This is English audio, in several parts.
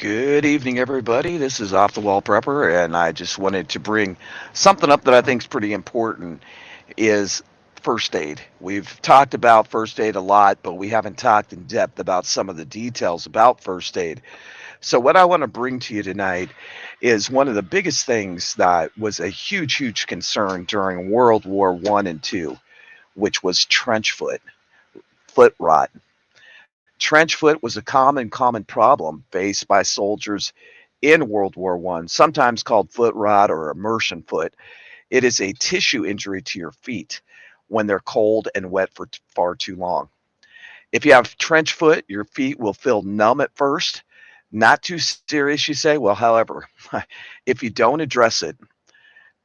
Good evening, everybody. This is Off the Wall Prepper, and I just wanted to bring something up that I think is pretty important is first aid. We've talked about first aid a lot, but we haven't talked in depth about some of the details about first aid. So what I want to bring to you tonight is one of the biggest things that was a huge concern during World War One and Two, which was trench foot, foot rot. Trench foot was a common problem faced by soldiers in World War One, sometimes called foot rot or immersion foot. It is a tissue injury to your feet when they're cold and wet for far too long. If you have trench foot, your feet will feel numb at first. Not too serious, you say? Well, however, if you don't address it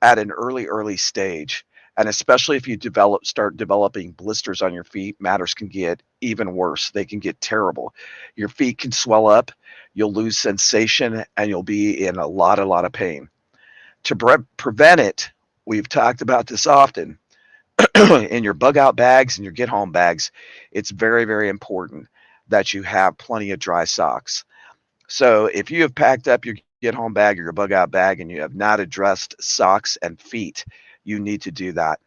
at an early stage, and especially if you start developing blisters on your feet, matters can get even worse. They can get terrible. Your feet can swell up, you'll lose sensation, and you'll be in a lot of pain. To prevent it, we've talked about this often. In your bug out bags and your get home bags, it's very important that you have plenty of dry socks. So if you have packed up your get home bag or your bug out bag and you have not addressed socks and feet, you need to do that.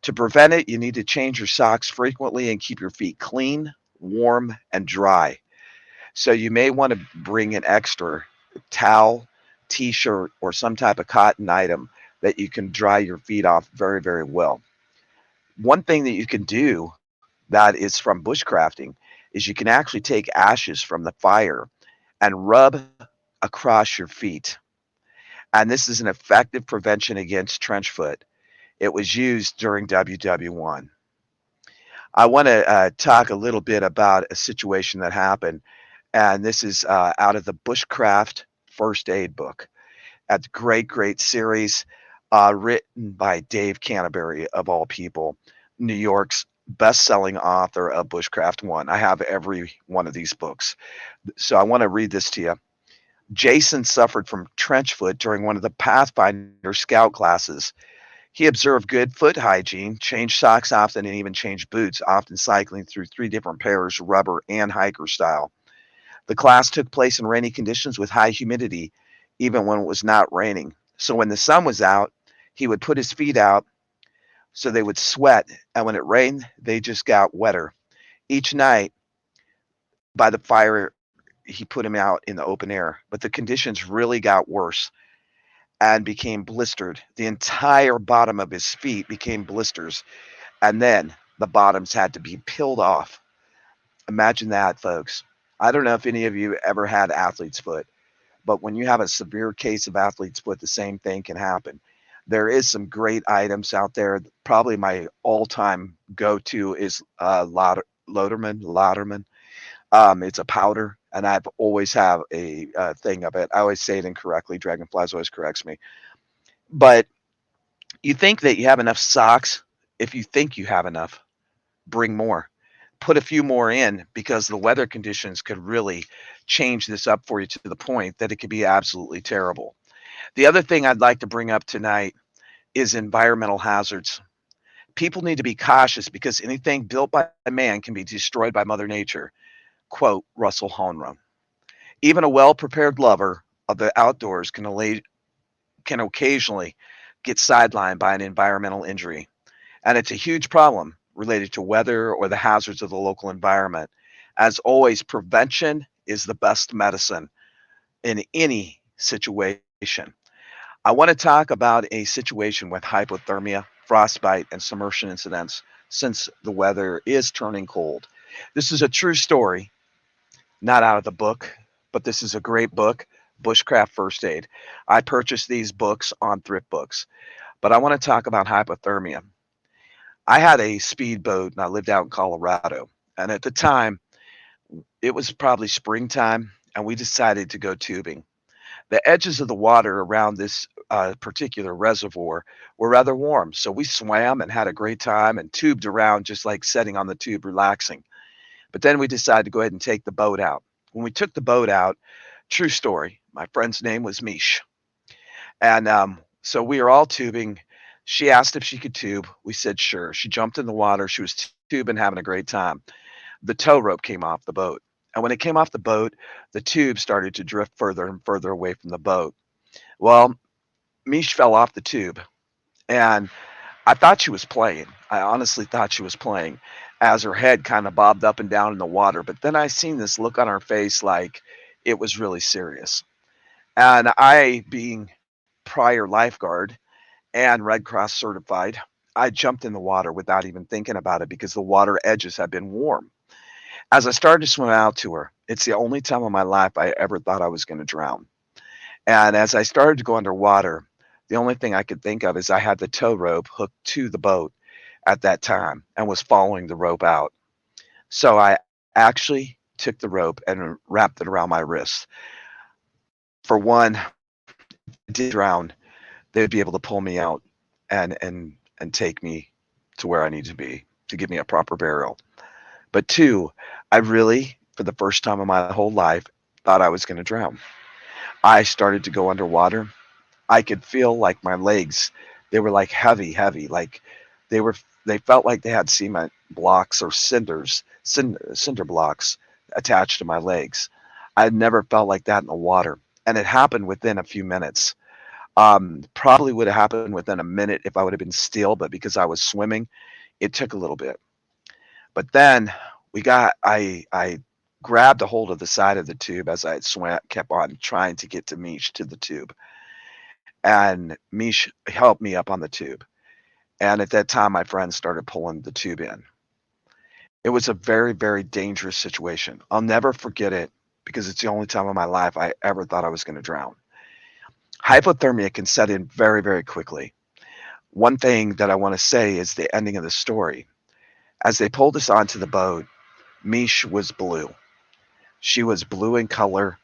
To prevent it, you need to change your socks frequently and keep your feet clean, warm, and dry. So you may want to bring an extra towel, t-shirt, or some type of cotton item that you can dry your feet off very well. One thing that you can do that is from bushcrafting is you can actually take ashes from the fire and rub across your feet. And this is an effective prevention against trench foot. It was used during WW1. I want to talk a little bit about a situation that happened, and this is out of the Bushcraft First Aid book. That's a great series written by Dave Canterbury, of all people, New York's best-selling author of Bushcraft 1. I have every one of these books. So I want to read this to you. Jason suffered from trench foot during one of the Pathfinder scout classes. He observed good foot hygiene, changed socks often, and even changed boots, often cycling through three different pairs, rubber and hiker style. The class took place in rainy conditions with high humidity, even when it was not raining. So when the sun was out, he would put his feet out so they would sweat, and when it rained, they just got wetter. Each night by the fire, he put him out in the open air, but the conditions really got worse and became blistered. The entire bottom of his feet became blisters, and then the bottoms had to be peeled off. Imagine that, folks. I don't know if any of you ever had athlete's foot, but when you have a severe case of athlete's foot, the same thing can happen. There is some great items out there. Probably my all-time go-to is Lauderman. It's a powder, and I've always have a thing of it. I always say it incorrectly. Dragonflies always corrects me. But you think that you have enough socks. If you think you have enough, bring more. Put a few more in because the weather conditions could really change this up for you to the point that it could be absolutely terrible. The other thing I'd like to bring up tonight is environmental hazards. People need to be cautious because anything built by man can be destroyed by Mother Nature. Quote Russell Honra. Even a well prepared lover of the outdoors can occasionally get sidelined by an environmental injury. And it's a huge problem related to weather or the hazards of the local environment. As always, prevention is the best medicine in any situation. I want to talk about a situation with hypothermia, frostbite, and submersion incidents since the weather is turning cold. This is a true story, not out of the book, but this is a great book, Bushcraft First Aid. I purchased these books on thrift books, but I want to talk about hypothermia. I had a speedboat and I lived out in Colorado. And at the time, it was probably springtime, and we decided to go tubing. The edges of the water around this particular reservoir were rather warm. So we swam and had a great time and tubed around just like sitting on the tube, relaxing. But then we decided to go ahead and take the boat out. When we took the boat out, true story, my friend's name was Mish. And so we were all tubing. She asked if she could tube. We said sure. She jumped in the water. She was tubing, having a great time. The tow rope came off the boat. And when it came off the boat, the tube started to drift further and further away from the boat. Well, Mish fell off the tube, and I thought she was playing. I honestly thought she was playing as her head kind of bobbed up and down in the water. But then I seen this look on her face like it was really serious. And I, being prior lifeguard and Red Cross certified, I jumped in the water without even thinking about it because the water edges had been warm. As I started to swim out to her, it's the only time in my life I ever thought I was going to drown. And as I started to go underwater, the only thing I could think of is I had the tow rope hooked to the boat at that time and was following the rope out. So I actually took the rope and wrapped it around my wrist. For one, if I did drown, they'd be able to pull me out and take me to where I need to be to give me a proper burial. But two, I really, for the first time in my whole life, thought I was going to drown. I started to go underwater. I could feel like my legs, they were like heavy, heavy, like they were they felt like they had cement blocks or cinder blocks attached to my legs. I had never felt like that in the water, and it happened within a few minutes. Probably would have happened within a minute if I would have been still, but because I was swimming, it took a little bit. But then I grabbed a hold of the side of the tube as I had swam, kept on trying to get to Mish to the tube, and Mish helped me up on the tube. And at that time, my friends started pulling the tube in. It was a very, very dangerous situation. I'll never forget it because it's the only time in my life I ever thought I was going to drown. Hypothermia can set in very, very quickly. One thing that I want to say is the ending of the story. As they pulled us onto the boat, Mish was blue. She was blue in color.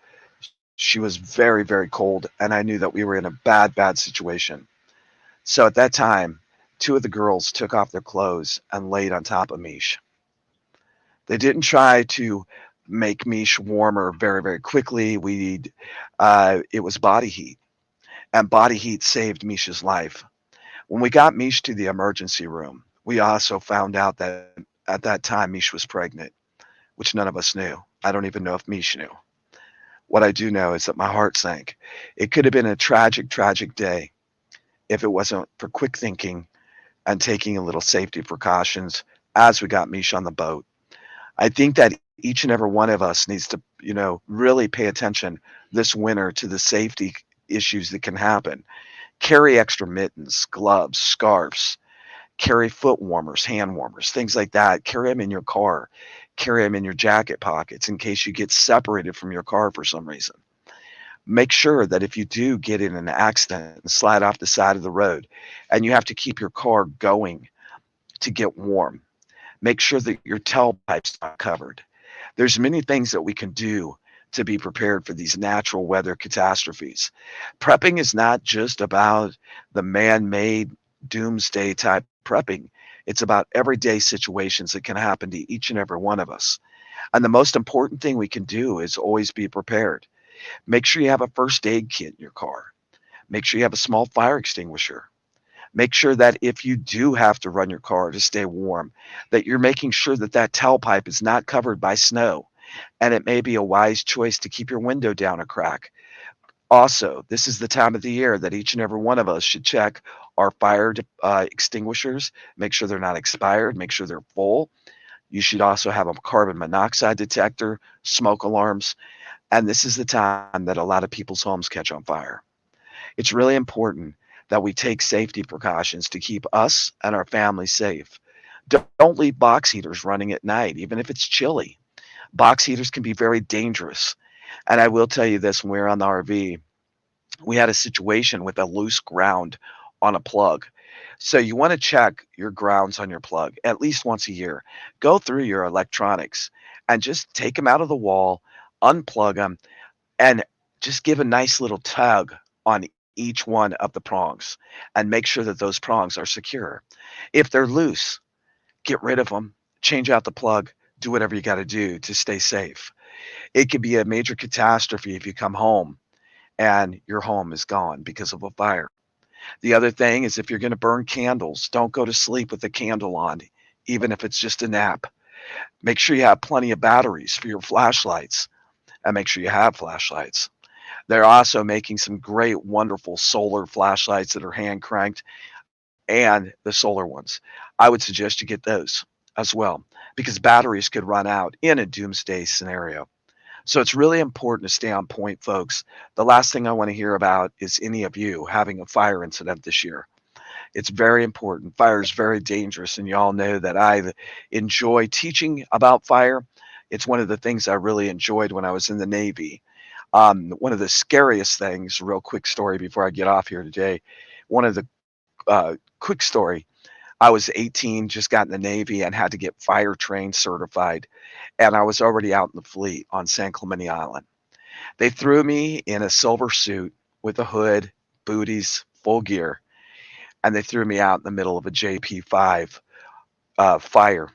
She was very, very cold, and I knew that we were in a bad, bad situation. So at that time, two of the girls took off their clothes and laid on top of Mish. They didn't try to make Mish warmer very, very quickly. It was body heat, and body heat saved Mish's life. When we got Mish to the emergency room, we also found out that at that time Mish was pregnant, which none of us knew. I don't even know if Mish knew. What I do know is that my heart sank. It could have been a tragic, tragic day if it wasn't for quick thinking and taking a little safety precautions as we got Mish on the boat. I think that each and every one of us needs to, really pay attention this winter to the safety issues that can happen. Carry extra mittens, gloves, scarves, carry foot warmers, hand warmers, things like that. Carry them in your car, carry them in your jacket pockets in case you get separated from your car for some reason. Make sure that if you do get in an accident and slide off the side of the road and you have to keep your car going to get warm, make sure that your tailpipe's not covered. There's many things that we can do to be prepared for these natural weather catastrophes. Prepping is not just about the man-made doomsday type prepping. It's about everyday situations that can happen to each and every one of us. And the most important thing we can do is always be prepared. Make sure you have a first aid kit in your car. Make sure you have a small fire extinguisher. Make sure that if you do have to run your car to stay warm, that you're making sure that that tailpipe is not covered by snow. And it may be a wise choice to keep your window down a crack. Also, this is the time of the year that each and every one of us should check our fire extinguishers, make sure they're not expired, make sure they're full. You should also have a carbon monoxide detector, smoke alarms, and this is the time that a lot of people's homes catch on fire. It's really important that we take safety precautions to keep us and our families safe. Don't leave box heaters running at night, even if it's chilly. Box heaters can be very dangerous. And I will tell you this, when we were on the RV, we had a situation with a loose ground on a plug. So you want to check your grounds on your plug at least once a year. Go through your electronics and just take them out of the wall, unplug them, and just give a nice little tug on each one of the prongs and make sure that those prongs are secure. If they're loose, get rid of them, change out the plug, do whatever you got to do to stay safe. It could be a major catastrophe if you come home and your home is gone because of a fire. The other thing is if you're going to burn candles, don't go to sleep with the candle on, even if it's just a nap. Make sure you have plenty of batteries for your flashlights, and make sure you have flashlights. They're also making some great, wonderful solar flashlights that are hand cranked and the solar ones. I would suggest you get those as well because batteries could run out in a doomsday scenario. So it's really important to stay on point, folks. The last thing I want to hear about is any of you having a fire incident this year. It's very important. Fire is very dangerous, and you all know that I enjoy teaching about fire. It's one of the things I really enjoyed when I was in the Navy. One of the scariest things, real quick story before I get off here today. One of the quick story, I was 18, just got in the Navy, and had to get fire trained certified. And I was already out in the fleet on San Clemente Island. They threw me in a silver suit with a hood, booties, full gear, and they threw me out in the middle of a JP5 fire.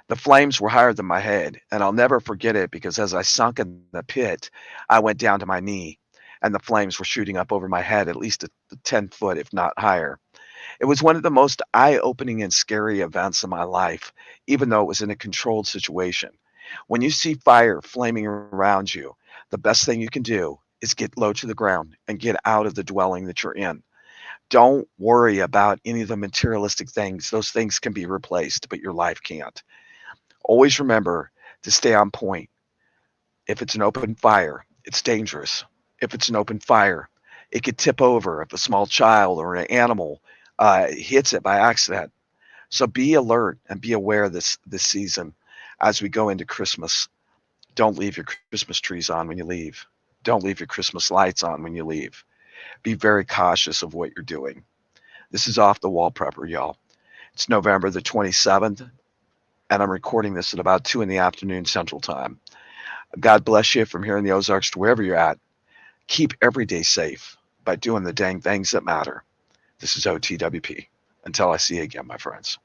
The flames were higher than my head, and I'll never forget it because as I sunk in the pit, I went down to my knee, and the flames were shooting up over my head at least 10 foot, if not higher. It was one of the most eye opening and scary events of my life, even though it was in a controlled situation. When you see fire flaming around you, the best thing you can do is get low to the ground and get out of the dwelling that you're in. Don't worry about any of the materialistic things. Those things can be replaced, but your life can't. Always remember to stay on point. If it's an open fire, it's dangerous. If it's an open fire, it could tip over if a small child or an animal hits it by accident. So be alert and be aware this season as we go into Christmas. Don't leave your Christmas trees on when you leave. Don't leave your Christmas lights on when you leave. Be very cautious of what you're doing. This is Off the Wall Prepper, y'all. It's November the 27th, and I'm recording this at about 2 in the afternoon Central Time. God bless you from here in the Ozarks to wherever you're at. Keep every day safe by doing the dang things that matter. This is OTWP. Until I see you again, my friends.